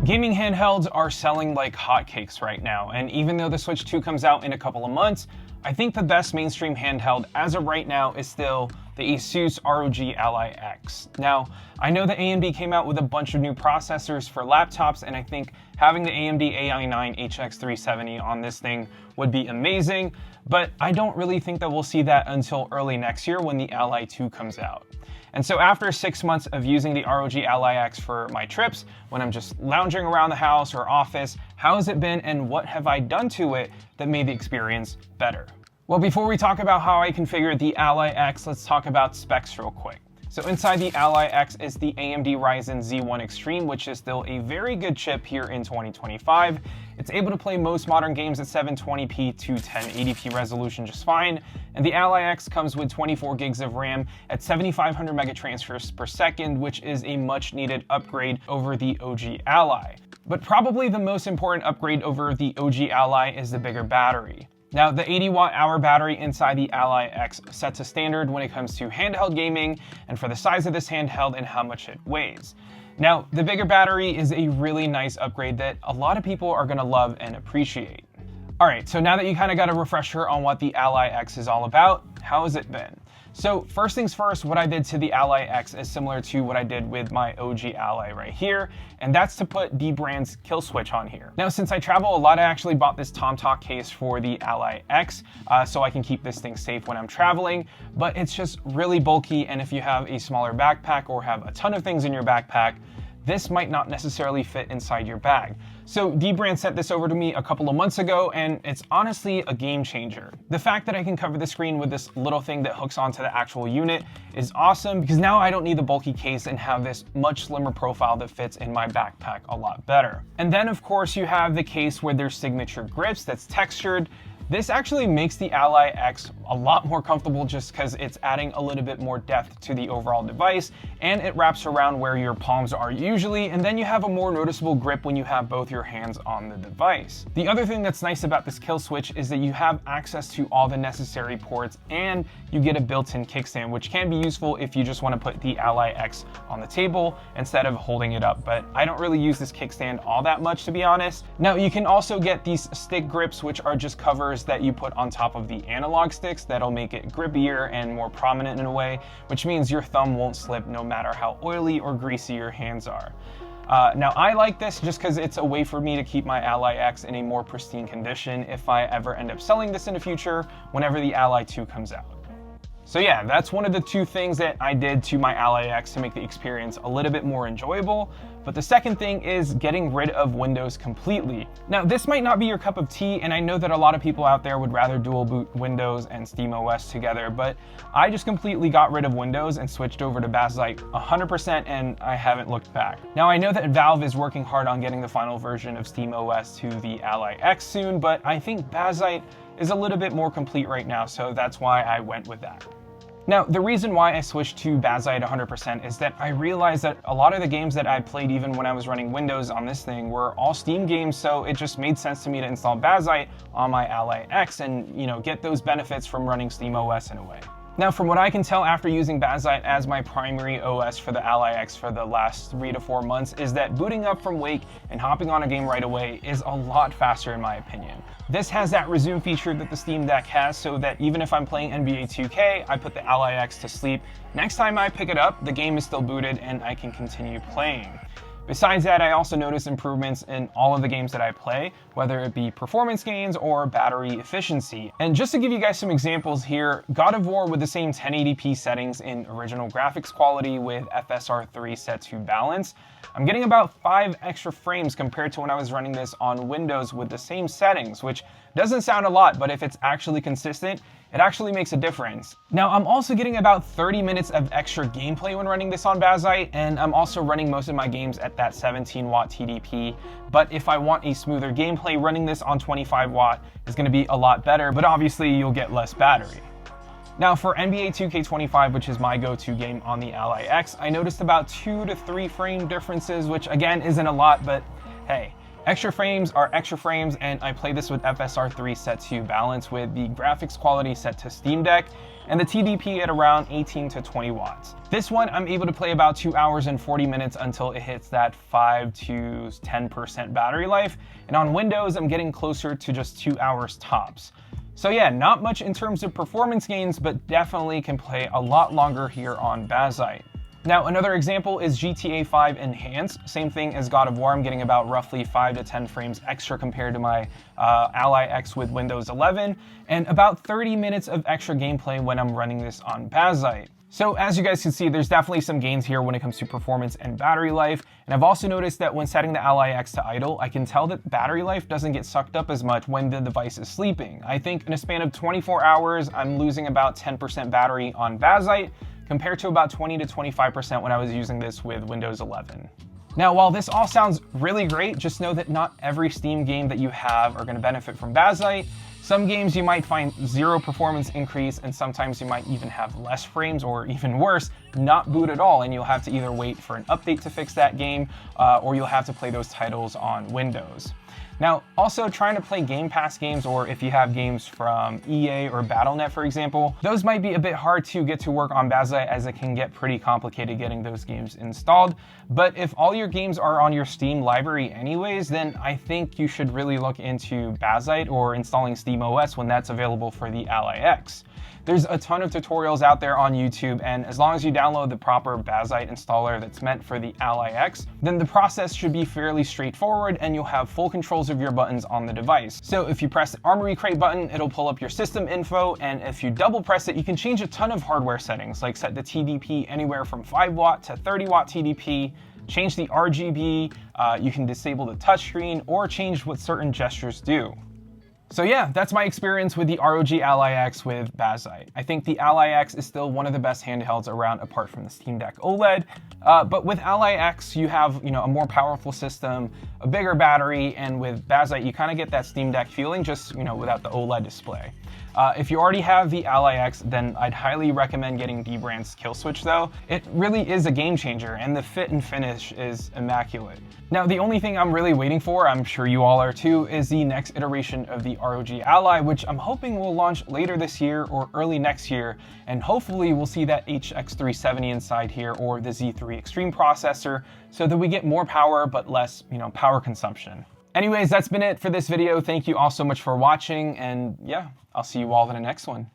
Gaming handhelds are selling like hotcakes right now, and even though the Switch 2 comes out in a couple of months, I think the best mainstream handheld as of right now is still the ASUS ROG Ally X. Now, I know that AMD came out with a bunch of new processors for laptops, and I think having the AMD AI9 HX370 on this thing would be amazing, but I don't really think that we'll see that until early next year when the Ally 2 comes out. And so after 6 months of using the ROG Ally X for my trips, when I'm just lounging around the house or office, how has it been and what have I done to it that made the experience better? Well, before we talk about how I configured the Ally X, let's talk about specs real quick. So inside the Ally X is the AMD Ryzen Z1 Extreme, which is still a very good chip here in 2025. It's able to play most modern games at 720p to 1080p resolution just fine, and the Ally X comes with 24 gigs of RAM at 7500 megatransfers per second, which is a much needed upgrade over the OG Ally. But probably the most important upgrade over the OG Ally is the bigger battery. Now, the 80 watt-hour battery inside the Ally X sets a standard when it comes to handheld gaming and for the size of this handheld and how much it weighs. Now, the bigger battery is a really nice upgrade that a lot of people are gonna love and appreciate. All right, so now that you kind of got a refresher on what the Ally X is all about, how has it been? So first things first, what I did to the Ally X is similar to what I did with my OG Ally right here, and that's to put dbrand's Killswitch on here. Now, since I travel a lot, I actually bought this TomTalk case for the Ally X so I can keep this thing safe when I'm traveling, but it's just really bulky, and if you have a smaller backpack or have a ton of things in your backpack, this might not necessarily fit inside your bag. So dbrand sent this over to me a couple of months ago, and it's honestly a game changer. The fact that I can cover the screen with this little thing that hooks onto the actual unit is awesome, because now I don't need the bulky case and have this much slimmer profile that fits in my backpack a lot better. And then of course you have the case with their signature grips that's textured. This actually makes the Ally X a lot more comfortable just because it's adding a little bit more depth to the overall device, and it wraps around where your palms are usually, and then you have a more noticeable grip when you have both your hands on the device. The other thing that's nice about this Killswitch is that you have access to all the necessary ports, and you get a built-in kickstand, which can be useful if you just want to put the Ally X on the table instead of holding it up, but I don't really use this kickstand all that much, to be honest. Now, you can also get these stick grips, which are just covers that you put on top of the analog sticks that'll make it grippier and more prominent in a way, which means your thumb won't slip no matter how oily or greasy your hands are. Now, I like this just because it's a way for me to keep my Ally X in a more pristine condition if I ever end up selling this in the future whenever the Ally 2 comes out. So yeah, that's one of the two things that I did to my Ally X to make the experience a little bit more enjoyable. But the second thing is getting rid of Windows completely. Now, this might not be your cup of tea, and I know that a lot of people out there would rather dual boot Windows and SteamOS together, but I just completely got rid of Windows and switched over to Bazzite 100%, and I haven't looked back. Now, I know that Valve is working hard on getting the final version of SteamOS to the Ally X soon, but I think Bazzite is a little bit more complete right now, so that's why I went with that. Now, the reason why I switched to Bazzite 100% is that I realized that a lot of the games that I played even when I was running Windows on this thing were all Steam games, so it just made sense to me to install Bazzite on my Ally X and, get those benefits from running SteamOS in a way. Now, from what I can tell after using Bazzite as my primary OS for the Ally X for the last 3 to 4 months is that booting up from Wake and hopping on a game right away is a lot faster in my opinion. This has that resume feature that the Steam Deck has, so that even if I'm playing NBA 2K, I put the Ally X to sleep. Next time I pick it up, the game is still booted and I can continue playing. Besides that, I also notice improvements in all of the games that I play, whether it be performance gains or battery efficiency. And just to give you guys some examples here, God of War with the same 1080p settings in original graphics quality with FSR3 set to balance, I'm getting about 5 extra frames compared to when I was running this on Windows with the same settings, which doesn't sound a lot, but if it's actually consistent, it actually makes a difference. Now, I'm also getting about 30 minutes of extra gameplay when running this on Bazzite, and I'm also running most of my games at that 17 watt TDP. But if I want a smoother gameplay, running this on 25 watt is gonna be a lot better, but obviously you'll get less battery. Now, for NBA 2K25, which is my go-to game on the Ally X, I noticed about 2 to 3 frame differences, which again isn't a lot, but hey, extra frames are extra frames, and I play this with FSR3 set to balance with the graphics quality set to Steam Deck, and the TDP at around 18 to 20 watts. This one, I'm able to play about 2 hours and 40 minutes until it hits that 5 to 10% battery life, and on Windows, I'm getting closer to just 2 hours tops. So yeah, not much in terms of performance gains, but definitely can play a lot longer here on Bazzite. Now, another example is GTA 5 Enhanced. Same thing as God of War. I'm getting about roughly 5 to 10 frames extra compared to my Ally X with Windows 11, and about 30 minutes of extra gameplay when I'm running this on Bazzite. So as you guys can see, there's definitely some gains here when it comes to performance and battery life. And I've also noticed that when setting the Ally X to idle, I can tell that battery life doesn't get sucked up as much when the device is sleeping. I think in a span of 24 hours, I'm losing about 10% battery on Bazzite, compared to about 20 to 25% when I was using this with Windows 11. Now, while this all sounds really great, just know that not every Steam game that you have are going to benefit from Bazzite. Some games you might find 0 performance increase, and sometimes you might even have less frames, or even worse, not boot at all, and you'll have to either wait for an update to fix that game, or you'll have to play those titles on Windows. Now, also trying to play Game Pass games, or if you have games from EA or Battle.net, for example, those might be a bit hard to get to work on Bazzite, as it can get pretty complicated getting those games installed. But if all your games are on your Steam library anyways, then I think you should really look into Bazzite or installing SteamOS when that's available for the Ally X. There's a ton of tutorials out there on YouTube, and as long as you download the proper Bazzite installer that's meant for the Ally X, then the process should be fairly straightforward and you'll have full controls of your buttons on the device. So if you press the Armory Crate button, it'll pull up your system info, and if you double press it, you can change a ton of hardware settings, like set the TDP anywhere from 5 watt to 30 watt TDP, change the RGB, you can disable the touchscreen, or change what certain gestures do. So yeah, that's my experience with the ROG Ally X with Bazzite. I think the Ally X is still one of the best handhelds around, apart from the Steam Deck OLED. But with Ally X, you have a more powerful system, a bigger battery, and with Bazzite, you kind of get that Steam Deck feeling, just without the OLED display. If you already have the Ally X, then I'd highly recommend getting dbrand's Killswitch though. It really is a game changer, and the fit and finish is immaculate. Now, the only thing I'm really waiting for, I'm sure you all are too, is the next iteration of the ROG Ally, which I'm hoping will launch later this year or early next year, and hopefully we'll see that HX370 inside here, or the Z3 Extreme processor, so that we get more power but less, power consumption. Anyways, that's been it for this video. Thank you all so much for watching, and yeah, I'll see you all in the next one.